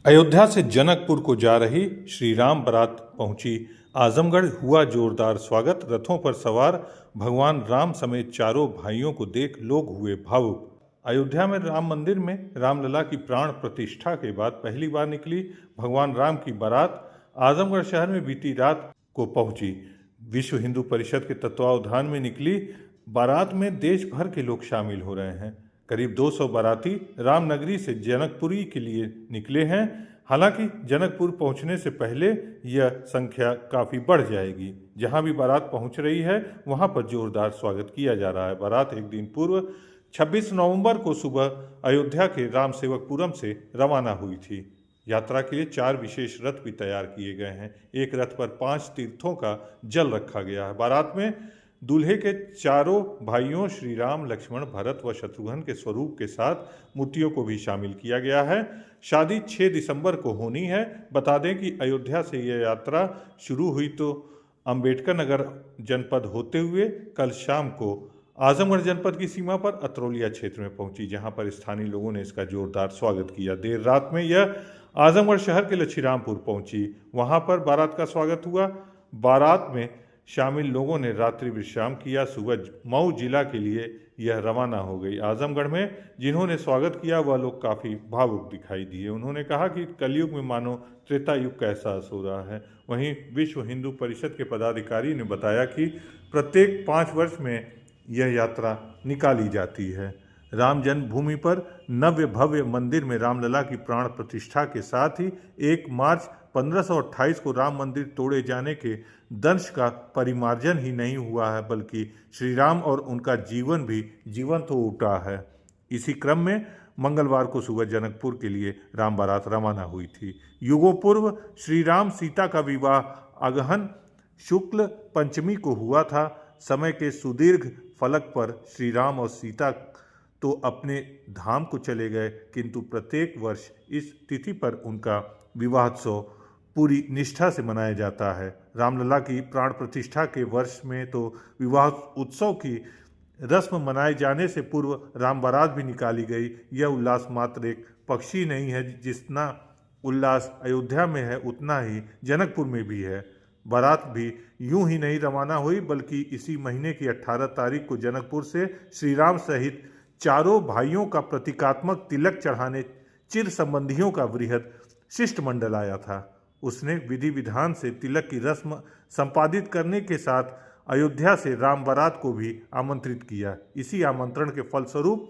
अयोध्या से जनकपुर को जा रही श्री राम बारात पहुंची आजमगढ़। हुआ जोरदार स्वागत। रथों पर सवार भगवान राम समेत चारों भाइयों को देख लोग हुए भावुक। अयोध्या में राम मंदिर में रामलला की प्राण प्रतिष्ठा के बाद पहली बार निकली भगवान राम की बारात आजमगढ़ शहर में बीती रात को पहुंची। विश्व हिंदू परिषद के तत्वावधान में निकली बारात में देश भर के लोग शामिल हो रहे हैं। करीब 200 बाराती रामनगरी से जनकपुरी के लिए निकले हैं। हालांकि जनकपुर पहुंचने से पहले यह संख्या काफ़ी बढ़ जाएगी। जहां भी बारात पहुंच रही है वहां पर जोरदार स्वागत किया जा रहा है। बारात एक दिन पूर्व 26 नवंबर को सुबह अयोध्या के रामसेवकपुरम से रवाना हुई थी। यात्रा के लिए 4 विशेष रथ भी तैयार किए गए हैं। एक रथ पर 5 तीर्थों का जल रखा गया है। बारात में दूल्हे के चारों भाइयों श्री राम, लक्ष्मण, भरत व शत्रुघ्न के स्वरूप के साथ मूर्तियों को भी शामिल किया गया है। शादी 6 दिसंबर को होनी है। बता दें कि अयोध्या से यह यात्रा शुरू हुई तो अंबेडकर नगर जनपद होते हुए कल शाम को आजमगढ़ जनपद की सीमा पर अतरौलिया क्षेत्र में पहुंची, जहां पर स्थानीय लोगों ने इसका जोरदार स्वागत किया। देर रात में यह आजमगढ़ शहर के लछीरामपुर पहुंची। वहां पर बारात का स्वागत हुआ। बारात में शामिल लोगों ने रात्रि विश्राम किया। सुबह मऊ जिला के लिए यह रवाना हो गई। आजमगढ़ में जिन्होंने स्वागत किया वह लोग काफ़ी भावुक दिखाई दिए। उन्होंने कहा कि कलयुग में मानो त्रेता युग का एहसास हो रहा है। वहीं विश्व हिंदू परिषद के पदाधिकारी ने बताया कि प्रत्येक 5 वर्ष में यह यात्रा निकाली जाती है। राम जन्मभूमि पर नव्य भव्य मंदिर में रामलला की प्राण प्रतिष्ठा के साथ ही 1 मार्च 1528 को राम मंदिर तोड़े जाने के दंश का परिमार्जन ही नहीं हुआ है, बल्कि श्री राम और उनका जीवन भी जीवंत हो उठा है। इसी क्रम में मंगलवार को सुबह जनकपुर के लिए राम बारात रवाना हुई थी। युगों पूर्व श्री राम सीता का विवाह अगहन शुक्ल पंचमी को हुआ था। समय के सुदीर्घ फलक पर श्री राम और सीता तो अपने धाम को चले गए, किंतु प्रत्येक वर्ष इस तिथि पर उनका विवाहोत्सव पूरी निष्ठा से मनाया जाता है। रामलला की प्राण प्रतिष्ठा के वर्ष में तो विवाह उत्सव की रस्म मनाए जाने से पूर्व राम बारात भी निकाली गई। यह उल्लास मात्र एक पक्षी नहीं है। जितना उल्लास अयोध्या में है उतना ही जनकपुर में भी है। बारात भी यूं ही नहीं रवाना हुई, बल्कि इसी महीने की 18 तारीख को जनकपुर से श्री राम सहित चारों भाइयों का प्रतीकात्मक तिलक चढ़ाने चिर संबंधियों का वृहद शिष्टमंडल आया था। उसने विधि विधान से तिलक की रस्म संपादित करने के साथ अयोध्या से राम बारात को भी आमंत्रित किया। इसी आमंत्रण के फलस्वरूप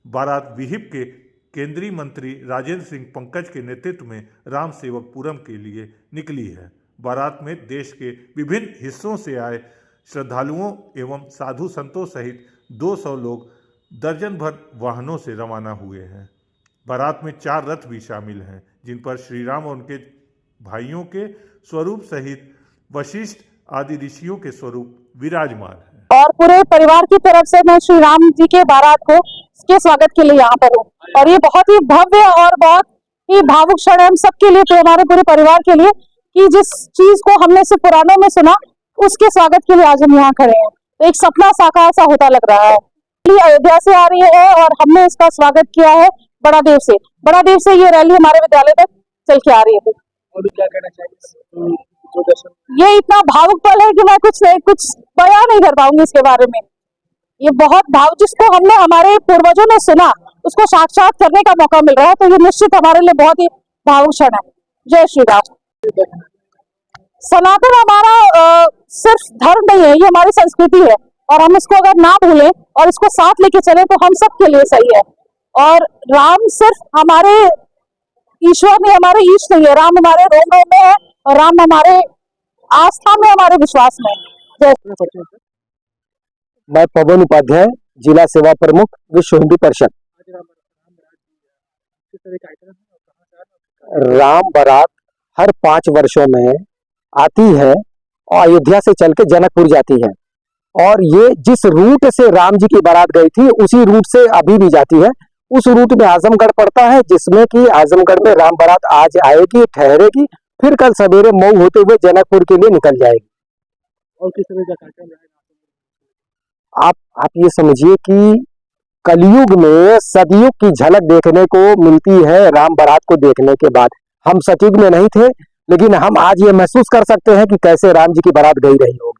बारात विहिप के केंद्रीय मंत्री राजेंद्र सिंह पंकज के नेतृत्व में राम सेवकपुरम के लिए निकली है। बारात में देश के विभिन्न हिस्सों से आए श्रद्धालुओं एवं साधु संतों सहित 200 लोग दर्जन भर वाहनों से रवाना हुए हैं। बारात में 4 रथ भी शामिल हैं, जिन पर श्री राम और उनके भाइयों के स्वरूप सहित वशिष्ठ आदि ऋषियों के स्वरूप विराजमान है। और पूरे परिवार की तरफ से मैं श्री राम जी के बारात को के स्वागत के लिए यहाँ पर हूँ। और ये बहुत ही भव्य और बहुत ही भावुक क्षण है हम सबके लिए, तो हमारे पूरे परिवार के लिए, कि जिस चीज को हमने सिर्फ पुराणों में सुना उसके स्वागत के लिए आज हम यहाँ खड़े हैं। तो एक सपना साकार सा होता लग रहा है। अयोध्या से आ रही है और हमने इसका स्वागत किया है बड़ा देव से। बड़ा देव से ये रैली हमारे विद्यालय तक चल के आ रही है। और क्या कहना चाहिए? ये इतना भावुक पल है कि मैं कुछ बयां नहीं कर पाऊंगी इसके बारे में। ये बहुत जिसको हमने हमारे पूर्वजों ने सुना उसको साक्षात करने का मौका मिल रहा है, तो ये निश्चित हमारे लिए बहुत ही भावुक क्षण है। जय श्री राम। सनातन हमारा सिर्फ धर्म नहीं है, ये हमारी संस्कृति है और हम इसको अगर ना भूलें और इसको साथ लेके चले तो हम सब के लिए सही है। और राम सिर्फ हमारे ईश्वर नहीं, हमारे ईश नहीं है। राम हमारे रोम रोम में है और राम हमारे आस्था में, हमारे विश्वास में। जय। मैं पवन उपाध्याय, जिला सेवा प्रमुख, विश्व हिंदू परिषद। राम बारात हर 5 वर्षों में आती है और अयोध्या से चल के जनकपुर जाती है। और ये जिस रूट से राम जी की बारात गई थी उसी रूट से अभी भी जाती है। उस रूट में आजमगढ़ पड़ता है, जिसमें कि आजमगढ़ में राम बारात आज आएगी, ठहरेगी, फिर कल सवेरे मऊ होते हुए जनकपुर के लिए निकल जाएगी। और किस तरह का कार्यक्रम रहेगा? आप ये समझिए कि कलयुग में सतयुग की झलक देखने को मिलती है राम बारात को देखने के बाद। हम सतयुग में नहीं थे, लेकिन हम आज ये महसूस कर सकते हैं कि कैसे राम जी की बारात गई रही होगी।